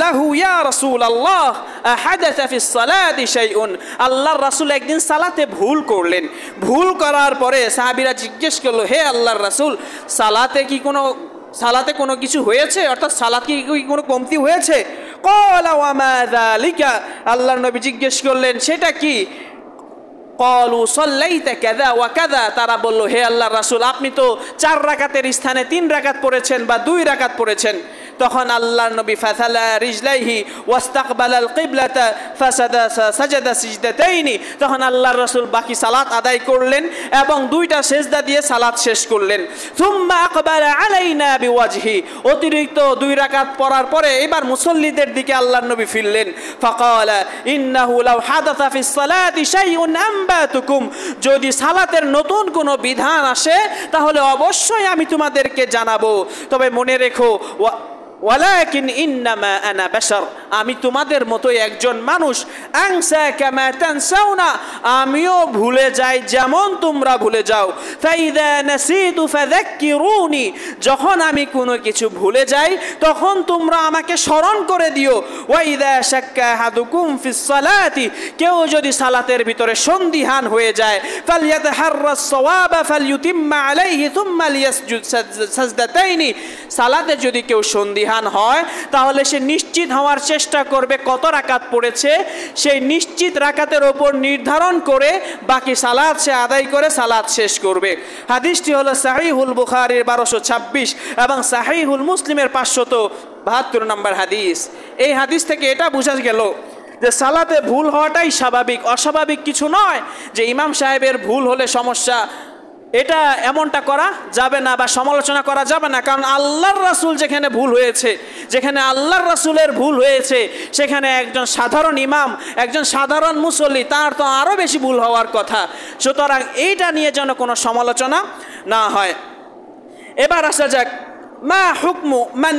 লাহু ইয়া রাসূলুল্লাহ আহাদাথা ফিস সালাতি শাইউন, আল্লাহর রাসূল একদিন সালাতে ভুল করলেন। ভুল করার পরে সাহাবীরা জিজ্ঞেস করলো, হে আল্লাহর রাসূল, সালাতে কোনো কিছু হয়েছে, অর্থাৎ সালাত কি কোনো কমতি হয়েছে? ক্বালা ওয়া মা যালিকা, আল্লাহর নবী জিজ্ঞেস করলেন সেটা কি? ক্বালু সাল্লাইতা কাযা ওয়া কাযা, তারা বলল, হে আল্লাহর রাসূল, আপনি তো 4 রাকাতের স্থানে 3 রাকাত পড়েছেন বা 2 রাকাত পড়েছেন। তখন আল্লাহর নবী ফাসালা রিজলাইহি ওয়াস্তাকবালাল কিবলাতা ফাসাজদা সিজদাতাইনি, তখন আল্লাহর রাসূল বাকি সালাত আদায় করলেন এবং 2টা সিজদা দিয়ে সালাত শেষ করলেন। সুম্মা আকবালা আলাইনা বিওয়াজহি, অতিরিক্ত 2 রাকাত পড়ার পরে এবার মুসল্লিদের দিকে আল্লাহর নবী ফিরলেন। ফাকালা ইন্নাহু লাউ হাদাথা ফিস সালাতি শাইউন আম্বাতুকুম, যদি সালাতের নতুন কোনো বিধান আসে তাহলে অবশ্যই আমি তোমাদেরকে জানাবো, তবে মনে রেখো ওয়ালাকিন ইন্নামা আনা বাশার, আমি তোমাদের মতোই একজন মানুষ। আনসা কামা তানসাউনা, আমিও ভুলে যাই যেমন তোমরা ভুলে যাও। ফাইদা নাসিতু ফাযাক্কিরুনি, যখন আমি কোনো কিছু ভুলে যাই তখন তোমরা আমাকে স্মরণ করে দিও। ওয়াইদা শাক্কা আহাদুকুম ফিস সালাতি, কেউ যদি সালাতের ভিতরে সন্দিহান হয়ে যায়, ফালইয়াতাহাররাস সাওয়াবা ফালইউতিম্মা আলাইহি সুম্মা লিয়াসজুদ সাজদাতাইনি, সালাতে যদি কেউ সন্দিহান হয় তাহলে সে নিশ্চিত হওয়ার চেষ্টা করবে কত রাকাত পড়েছে, সেই নিশ্চিত রাকাতের উপর নির্ধারণ করে বাকি সালাত সে আদায় করে সালাত শেষ করবে। হাদিসটি হলো সাহিহুল বুখারীর 1226 এবং সাহিহুল মুসলিমের 572 নম্বর হাদিস। এই হাদিস থেকে এটা বোঝা গেল যে সালাতে ভুল হওয়াটাই স্বাভাবিক, অস্বাভাবিক কিছু নয়। যে ইমাম সাহেবের ভুল হলে সমস্যা, এটা এমনটা করা যাবে না বা সমালোচনা করা যাবে না, কারণ আল্লাহর রাসূল যেখানে ভুল হয়েছে, যেখানে আল্লাহর রাসূলের ভুল হয়েছে, সেখানে একজন সাধারণ ইমাম, একজন সাধারণ মুসল্লি, তার তো আরও বেশি ভুল হওয়ার কথা। সুতরাং এইটা নিয়ে যেন কোনো সমালোচনা না হয়। এবার আসা যাক মা হুকমু মান